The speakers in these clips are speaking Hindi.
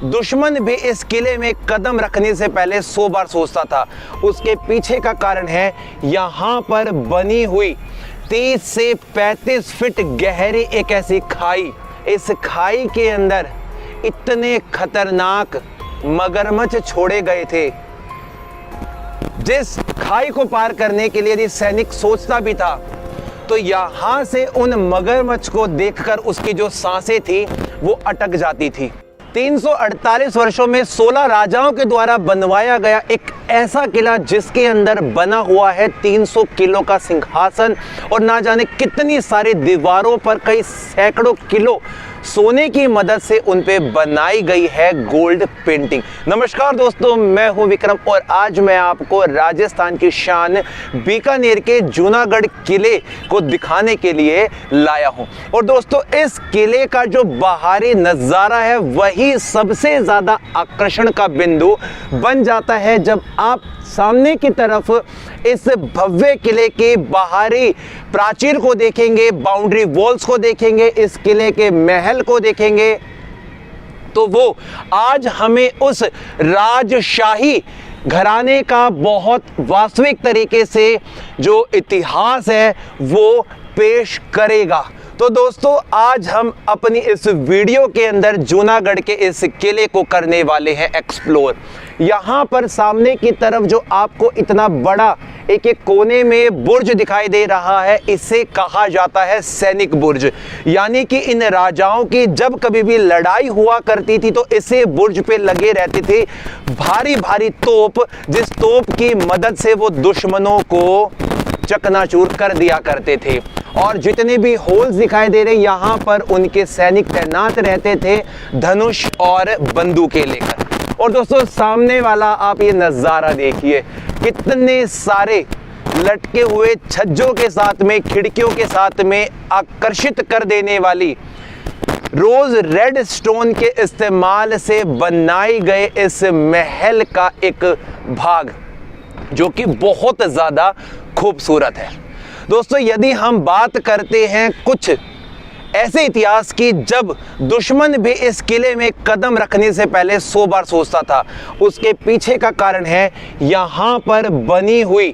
दुश्मन भी इस किले में कदम रखने से पहले 100 बार सोचता था। उसके पीछे का कारण है यहाँ पर बनी हुई 30 से 35 फीट गहरी एक ऐसी खाई। इस खाई के अंदर इतने खतरनाक मगरमच्छ छोड़े गए थे, जिस खाई को पार करने के लिए यदि सैनिक सोचता भी था तो यहाँ से उन मगरमच्छ को देखकर उसकी जो सांसें थी वो अटक जाती थी। 348 वर्षों में 16 राजाओं के द्वारा बनवाया गया एक ऐसा किला जिसके अंदर बना हुआ है 300 किलो का सिंहासन और ना जाने कितनी सारी दीवारों पर कई सैकड़ों किलो सोने की मदद से उन पे बनाई गई है गोल्ड पेंटिंग। नमस्कार दोस्तों, मैं हूं विक्रम और आज मैं आपको राजस्थान की शान बीकानेर के जूनागढ़ किले को दिखाने के लिए लाया हूं। और दोस्तों, इस किले का जो बाहरी नज़ारा है वही सबसे ज़्यादा आकर्षण का बिंदु बन जाता है जब आप सामने की तरफ इस भव्य किले के बाहरी प्राचीर को देखेंगे, बाउंड्री वॉल्स को देखेंगे, इस किले के महल को देखेंगे, तो वो आज हमें उस राजशाही घराने का बहुत वास्तविक तरीके से जो इतिहास है वो पेश करेगा। तो दोस्तों, आज हम अपनी इस वीडियो के अंदर जूनागढ़ के इस किले को करने वाले हैं एक्सप्लोर। यहाँ पर सामने की तरफ जो आपको इतना बड़ा एक एक कोने में बुर्ज दिखाई दे रहा है, इसे कहा जाता है सैनिक बुर्ज। यानी कि इन राजाओं की जब कभी भी लड़ाई हुआ करती थी तो इसे बुर्ज पे लगे रहते थे भारी भारी तोप, जिस तोप की मदद से वो दुश्मनों को चकनाचूर कर दिया करते थे। और जितने भी होल्स दिखाई दे रहे यहाँ पर उनके सैनिक तैनात रहते थे धनुष और बंदूकें लेकर। और दोस्तों, सामने वाला आप ये नज़ारा देखिए, कितने सारे लटके हुए छज्जों के साथ में, खिड़कियों के साथ में आकर्षित कर देने वाली रोज रेड स्टोन के इस्तेमाल से बनाई गए इस महल का एक भाग जो कि बहुत ज़्यादा खूबसूरत है। दोस्तों, यदि हम बात करते हैं कुछ ऐसे इतिहास की जब दुश्मन भी इस किले में कदम रखने से पहले 100 बार सोचता था, उसके पीछे का कारण है यहाँ पर बनी हुई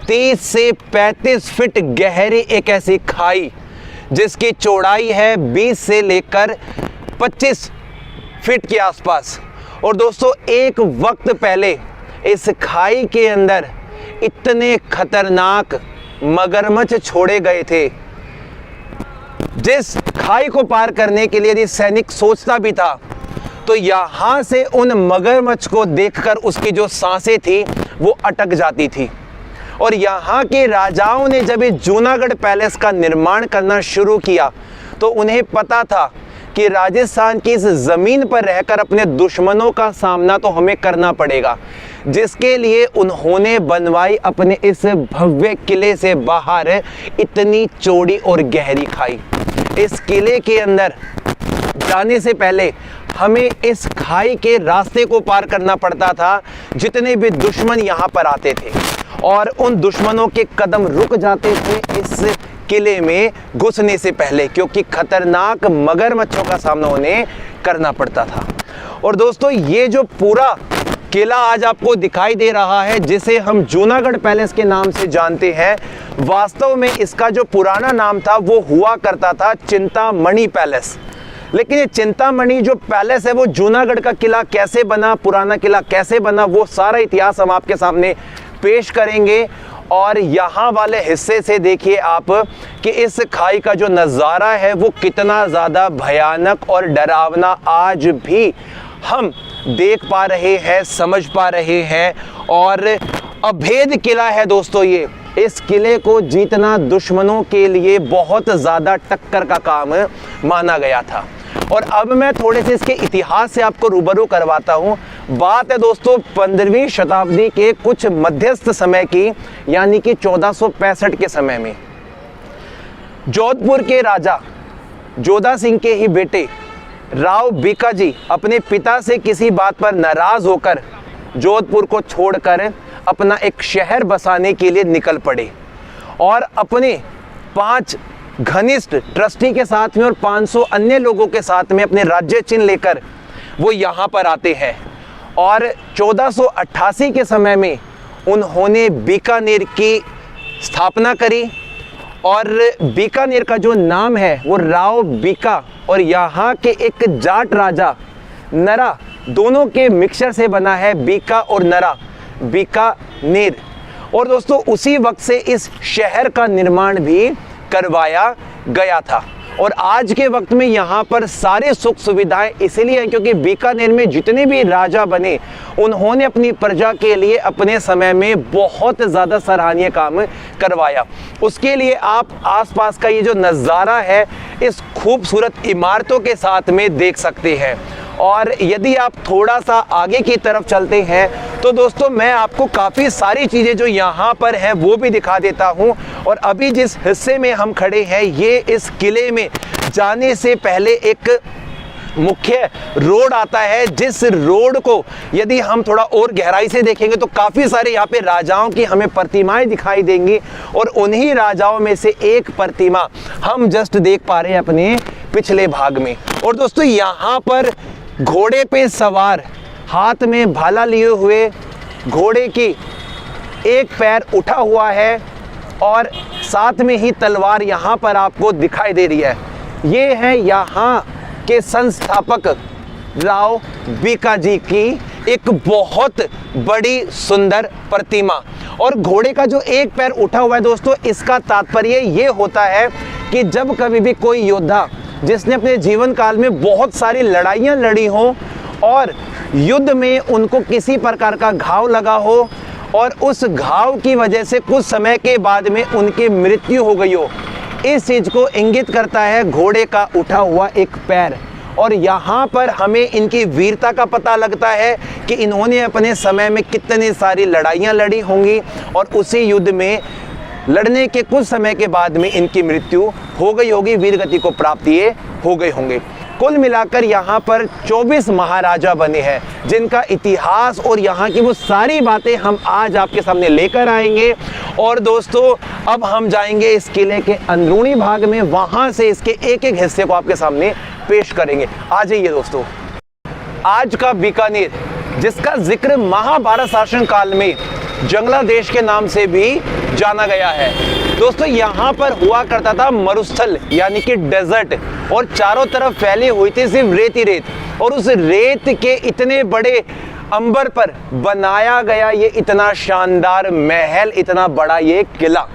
30 से 35 फीट गहरी एक ऐसी खाई जिसकी चौड़ाई है 20 से लेकर 25 फीट के आसपास। और दोस्तों, एक वक्त पहले इस खाई के अंदर इतने खतरनाक मगरमच्छ छोड़े गए थे, जिस खाई को पार करने के लिए यदि सैनिक सोचता भी था तो यहाँ से उन मगरमच्छ को देखकर उसकी जो सांसें थी वो अटक जाती थी। और यहाँ के राजाओं ने जब इस जूनागढ़ पैलेस का निर्माण करना शुरू किया तो उन्हें पता था कि राजस्थान की इस ज़मीन पर रहकर अपने दुश्मनों का सामना तो हमें करना पड़ेगा, जिसके लिए उन्होंने बनवाई अपने इस भव्य किले से बाहर इतनी चौड़ी और गहरी खाई। इस किले के अंदर जाने से पहले हमें इस खाई के रास्ते को पार करना पड़ता था जितने भी दुश्मन यहाँ पर आते थे, और उन दुश्मनों के कदम रुक जाते थे इस किले में घुसने से पहले, क्योंकि खतरनाक मगरमच्छों का सामना उन्हें करना पड़ता था। और दोस्तों, ये जो पूरा किला आज आपको दिखाई दे रहा है, जिसे हम जूनागढ़ पैलेस के नाम से जानते हैं, वास्तव में इसका जो पुराना नाम था वो हुआ करता था चिंतामणि पैलेस। लेकिन ये चिंतामणि जो पैलेस है वो जूनागढ़ का किला कैसे बना, पुराना किला कैसे बना, वो सारा इतिहास हम आपके सामने पेश करेंगे। और यहाँ वाले हिस्से से देखिए आप कि इस खाई का जो नज़ारा है वो कितना ज़्यादा भयानक और डरावना आज भी हम देख पा रहे हैं, समझ पा रहे हैं। और अभेद किला है दोस्तों ये। इस किले को जीतना दुश्मनों के लिए बहुत ज़्यादा टक्कर का काम माना गया था। और अब मैं थोड़े से इसके इतिहास से आपको रूबरू करवाता हूँ। बात है दोस्तों 15वीं शताब्दी के कुछ मध्यस्थ समय की, यानी कि 1465 के समय में जोधपुर के राजा जोधा सिंह के ही बेटे राव बीकाजी अपने पिता से किसी बात पर नाराज होकर जोधपुर को छोड़कर अपना एक शहर बसाने के लिए निकल पड़े और अपने 5 घनिष्ठ ट्रस्टी के साथ में और 500 अन्य लोगों के साथ में अपने राज्य चिन्ह लेकर वो यहाँ पर आते हैं और 1488 के समय में उन्होंने बीकानेर की स्थापना करी और बीकानेर का जो नाम है वो राव बीका और यहाँ के एक जाट राजा नरा दोनों के मिक्सचर से बना है बीका और नरा, बीकानेर। और दोस्तों उसी वक्त से इस शहर का निर्माण भी करवाया गया था और आज के वक्त में यहाँ पर सारे सुख सुविधाएं इसीलिए हैं क्योंकि बीकानेर में जितने भी राजा बने उन्होंने अपनी प्रजा के लिए अपने समय में बहुत ज़्यादा सराहनीय काम करवाया। उसके लिए आप आसपास का ये जो नज़ारा है इस खूबसूरत इमारतों के साथ में देख सकते हैं। और यदि आप थोड़ा सा आगे की तरफ चलते हैं तो दोस्तों मैं आपको काफ़ी सारी चीज़ें जो यहाँ पर हैं वो भी दिखा देता हूँ। और अभी जिस हिस्से में हम खड़े हैं ये इस किले में जाने से पहले एक मुख्य रोड आता है, जिस रोड को यदि हम थोड़ा और गहराई से देखेंगे तो काफ़ी सारे यहाँ पे राजाओं की हमें प्रतिमाएं दिखाई देंगी और उन्हीं राजाओं में से एक प्रतिमा हम जस्ट देख पा रहे हैं अपने पिछले भाग में। और दोस्तों यहाँ पर घोड़े पे सवार हाथ में भाला लिए हुए घोड़े की एक पैर उठा हुआ है और साथ में ही तलवार यहाँ पर आपको दिखाई दे रही है। ये है यहाँ के संस्थापक राव बीका जी की एक बहुत बड़ी सुंदर प्रतिमा। और घोड़े का जो एक पैर उठा हुआ है दोस्तों इसका तात्पर्य ये होता है कि जब कभी भी कोई योद्धा जिसने अपने जीवन काल में बहुत सारी लड़ाइयाँ लड़ी हों और युद्ध में उनको किसी प्रकार का घाव लगा हो और उस घाव की वजह से कुछ समय के बाद में उनकी मृत्यु हो गई हो, इस चीज़ को इंगित करता है घोड़े का उठा हुआ एक पैर। और यहाँ पर हमें इनकी वीरता का पता लगता है कि इन्होंने अपने समय में कितनी सारी लड़ाइयाँ लड़ी होंगी और उसी युद्ध में लड़ने के कुछ समय के बाद में इनकी मृत्यु हो गई होगी, वीरगति को प्राप्त ये हो गए होंगे। कुल मिलाकर यहाँ पर 24 महाराजा बने हैं जिनका इतिहास और यहाँ की वो सारी बातें हम आज आपके सामने लेकर आएंगे। और दोस्तों अब हम जाएंगे इस किले के अंदरूनी भाग में, वहाँ से इसके एक एक हिस्से को आपके सामने पेश करेंगे। आ जाइए दोस्तों। आज का बीकानेर जिसका जिक्र महाभारत शासन काल में जंगला देश के नाम से भी जाना गया है दोस्तों, यहाँ पर हुआ करता था मरुस्थल यानी कि डेजर्ट और चारों तरफ फैली हुई थी सिर्फ रेत ही रेत। और उस रेत के इतने बड़े अंबर पर बनाया गया ये इतना शानदार महल, इतना बड़ा ये किला।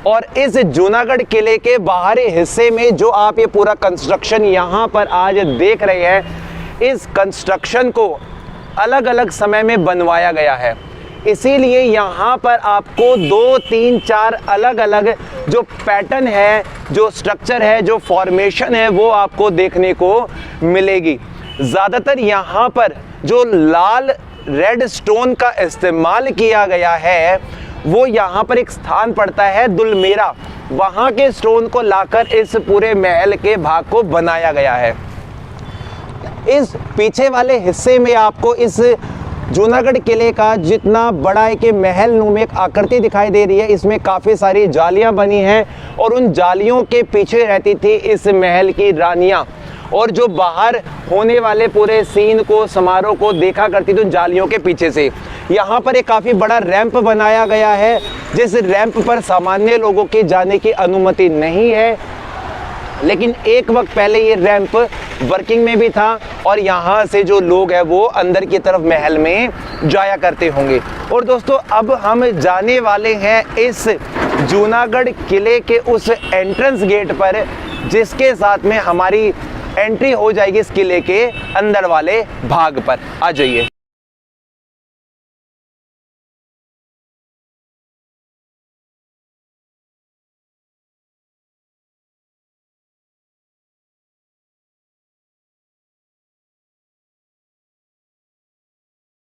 और इस जूनागढ़ किले के बाहरी हिस्से में जो आप ये पूरा कंस्ट्रक्शन यहाँ पर आज देख रहे हैं, इस कंस्ट्रक्शन को अलग अलग समय में बनवाया गया है। इसीलिए यहाँ पर आपको 2, 3, 4 अलग अलग जो पैटर्न है, जो स्ट्रक्चर है, जो फॉर्मेशन है वो आपको देखने को मिलेगी। ज़्यादातर यहाँ पर जो लाल रेड स्टोन का इस्तेमाल किया गया है वो यहाँ पर एक स्थान पड़ता है दुलमेरा, वहाँ के स्टोन को लाकर इस पूरे महल के भाग को बनाया गया है। इस पीछे वाले हिस्से में आपको इस जूनागढ़ किले का जितना बड़ा है कि महल नुमा एक आकृति दिखाई दे रही है, इसमें काफ़ी सारी जालियां बनी हैं और उन जालियों के पीछे रहती थी इस महल की रानियां और जो बाहर होने वाले पूरे सीन को, समारोह को देखा करती थी उन जालियों के पीछे से। यहाँ पर एक काफ़ी बड़ा रैंप बनाया गया है जिस रैंप पर सामान्य लोगों के जाने की अनुमति नहीं है, लेकिन एक वक्त पहले ये रैंप वर्किंग में भी था और यहाँ से जो लोग हैं वो अंदर की तरफ महल में जाया करते होंगे। और दोस्तों अब हम जाने वाले हैं इस जूनागढ़ किले के उस एंट्रेंस गेट पर जिसके साथ में हमारी एंट्री हो जाएगी इस किले के अंदर वाले भाग पर। आ जाइए।